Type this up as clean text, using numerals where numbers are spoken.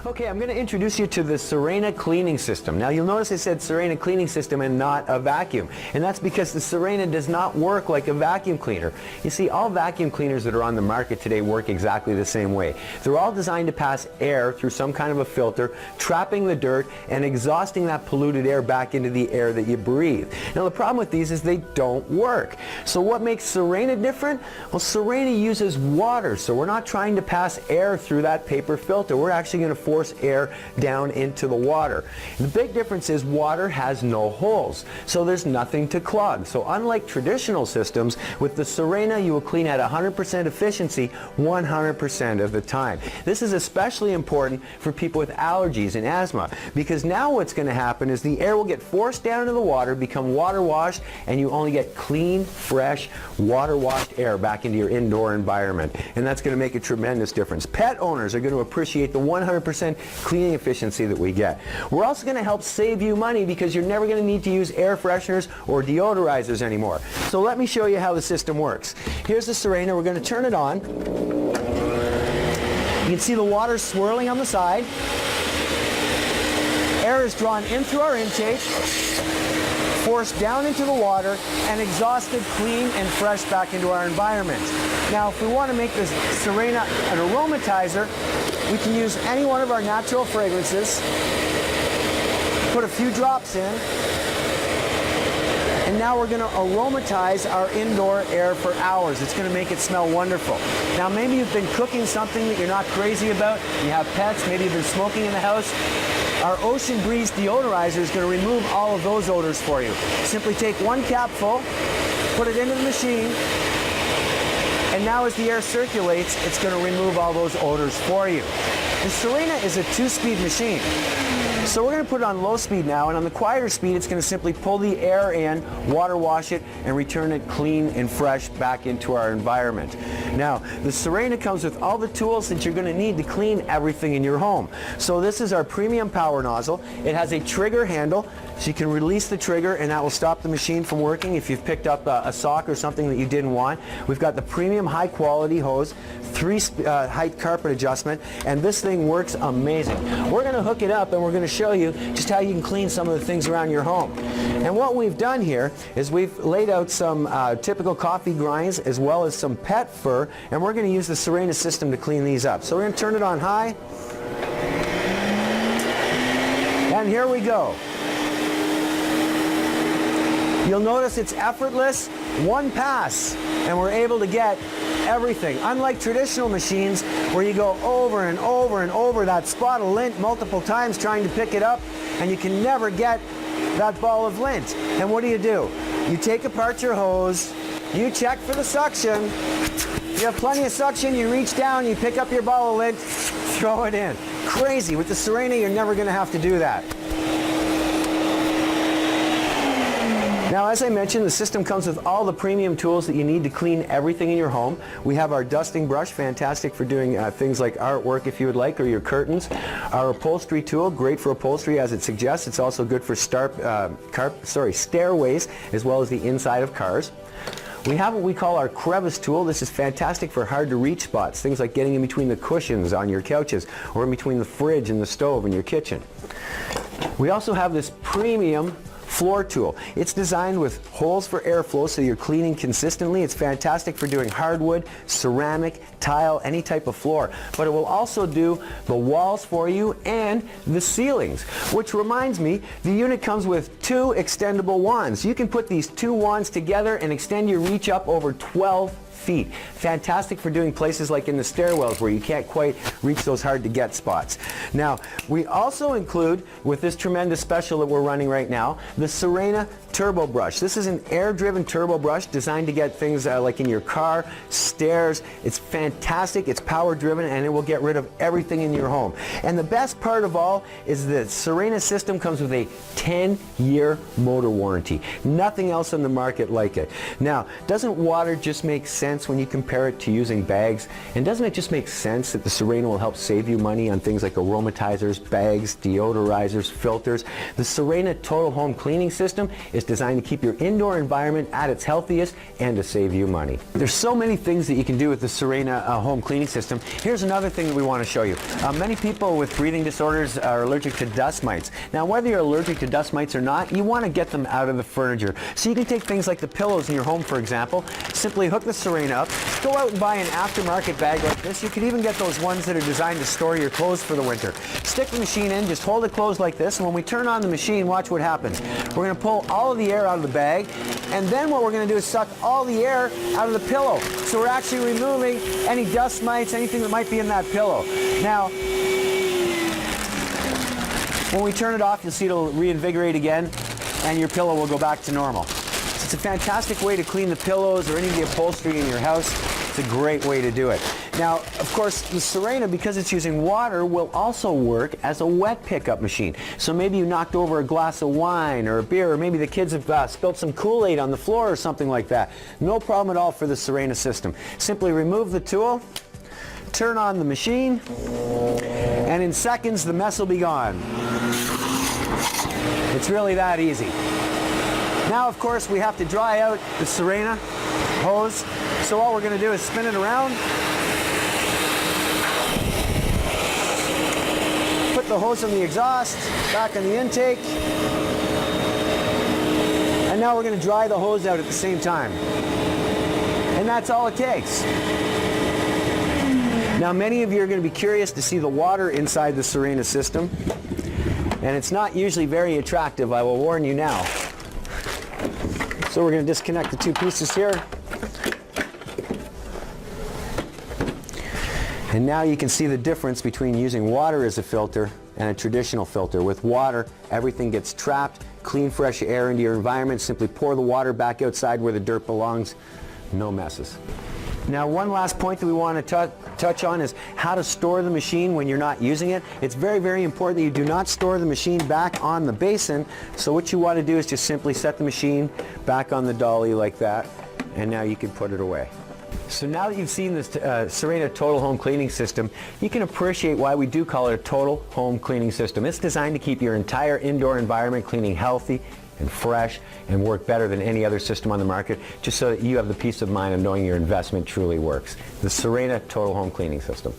Okay, I'm going to introduce you to the Serena cleaning system. Now you'll notice I said Serena cleaning system and not a vacuum. And that's because the Serena does not work like a vacuum cleaner. You see, all vacuum cleaners that are on the market today work exactly the same way. They're all designed to pass air through some kind of a filter, trapping the dirt and exhausting that polluted air back into the air that you breathe. Now the problem with these is they don't work. So what makes Serena different? Well, Serena uses water, so we're not trying to pass air through that paper filter. We're actually going to force air down into the water. The big difference is water has no holes, so there's nothing to clog. So unlike traditional systems, with the Serena you will clean at 100% efficiency 100% of the time. This is especially important for people with allergies and asthma, because now what's going to happen is the air will get forced down into the water, become water washed, and you only get clean, fresh, water washed air back into your indoor environment. And that's going to make a tremendous difference. Pet owners are going to appreciate the 100% cleaning efficiency that we get. We're also going to help save you money because you're never going to need to use air fresheners or deodorizers anymore. So let me show you how the system works. Here's the Serena. We're going to turn it on. You can see the water swirling on the side. Air is drawn in through our intake, forced down into the water, and exhausted clean and fresh back into our environment. Now, if we want to make this Serena an aromatizer, we can use any one of our natural fragrances, put a few drops in, and now we're going to aromatize our indoor air for hours. It's going to make it smell wonderful. Now maybe you've been cooking something that you're not crazy about, you have pets, maybe you've been smoking in the house. Our Ocean Breeze deodorizer is going to remove all of those odors for you. Simply take one capful, put it into the machine, and now as the air circulates, it's going to remove all those odors for you. The Serena is a 2-speed machine. So we're going to put it on low speed now, and on the quieter speed it's going to simply pull the air in, water wash it, and return it clean and fresh back into our environment. Now, the Serena comes with all the tools that you're going to need to clean everything in your home. So this is our premium power nozzle. It has a trigger handle, so you can release the trigger and that will stop the machine from working if you've picked up a sock or something that you didn't want. We've got the premium high quality hose, 3 height carpet adjustment, and this thing works amazing. We're going to hook it up and we're going to show you just how you can clean some of the things around your home. And what we've done here is we've laid out some typical coffee grinds as well as some pet fur, and we're going to use the Serena system to clean these up. So we're going to turn it on high, and here we go. You'll notice it's effortless, one pass, and we're able to get everything. Unlike traditional machines where you go over and over and over that spot of lint multiple times trying to pick it up, and you can never get that ball of lint. And what do? You take apart your hose, you check for the suction. You have plenty of suction, you reach down, you pick up your ball of lint, throw it in. Crazy. With the Serena, you're never going to have to do that. Now, as I mentioned, the system comes with all the premium tools that you need to clean everything in your home. We have our dusting brush, fantastic for doing things like artwork if you would like, or your curtains. Our upholstery tool, great for upholstery as it suggests. It's also good for stairways as well as the inside of cars. We have what we call our crevice tool. This is fantastic for hard to reach spots, things like getting in between the cushions on your couches or in between the fridge and the stove in your kitchen. We also have this premium floor tool. It's designed with holes for airflow so you're cleaning consistently. It's fantastic for doing hardwood, ceramic, tile, any type of floor. But it will also do the walls for you and the ceilings. Which reminds me, the unit comes with 2 extendable wands. You can put these 2 wands together and extend your reach up over 12 feet. Fantastic for doing places like in the stairwells where you can't quite reach those hard to get spots. Now, we also include, with this tremendous special that we're running right now, the Serena Turbo Brush. This is an air-driven turbo brush designed to get things like in your car, stairs. It's fantastic, it's power-driven, and it will get rid of everything in your home. And the best part of all is the Serena system comes with a 10-year motor warranty. Nothing else on the market like it. Now, doesn't water just make sense when you compare it to using bags? And doesn't it just make sense that the Serena will help save you money on things like aromatizers, bags, deodorizers, filters. The Serena Total Home Cleaning System is designed to keep your indoor environment at its healthiest and to save you money. There's so many things that you can do with the Serena Home Cleaning System. Here's another thing that we want to show you. Many people with breathing disorders are allergic to dust mites. Now, whether you're allergic to dust mites or not, you want to get them out of the furniture. So you can take things like the pillows in your home, for example, simply hook the Serena up, go out and buy an aftermarket bag like this. You can even get those ones that are designed to store your clothes for the winter. Stick the machine in, just hold it closed like this, and when we turn on the machine, watch what happens. We're going to pull all of the air out of the bag, and then what we're going to do is suck all the air out of the pillow. So we're actually removing any dust mites, anything that might be in that pillow. Now, when we turn it off, you'll see it'll reinvigorate again, and your pillow will go back to normal. It's a fantastic way to clean the pillows or any of the upholstery in your house. It's a great way to do it. Now, of course, the Serena, because it's using water, will also work as a wet pickup machine. So maybe you knocked over a glass of wine or a beer, or maybe the kids have spilled some Kool-Aid on the floor or something like that. No problem at all for the Serena system. Simply remove the tool, turn on the machine, and in seconds the mess will be gone. It's really that easy. Now, of course, we have to dry out the Serena hose. So all we're going to do is spin it around, put the hose on the exhaust, back on the intake, and now we're going to dry the hose out at the same time. And that's all it takes. Now, many of you are going to be curious to see the water inside the Serena system, and it's not usually very attractive, I will warn you now. So we're going to disconnect the two pieces here. And now you can see the difference between using water as a filter and a traditional filter. With water, everything gets trapped, clean fresh air into your environment. Simply pour the water back outside where the dirt belongs. No messes. Now, one last point that we want to touch on is how to store the machine when you're not using it. It's very, very important that you do not store the machine back on the basin. So what you want to do is just simply set the machine back on the dolly like that, and now you can put it away. So now that you've seen this Serena Total Home Cleaning System, you can appreciate why we do call it a Total Home Cleaning System. It's designed to keep your entire indoor environment cleaning healthy and fresh and work better than any other system on the market, just so that you have the peace of mind of knowing your investment truly works. The Serena Total Home Cleaning System.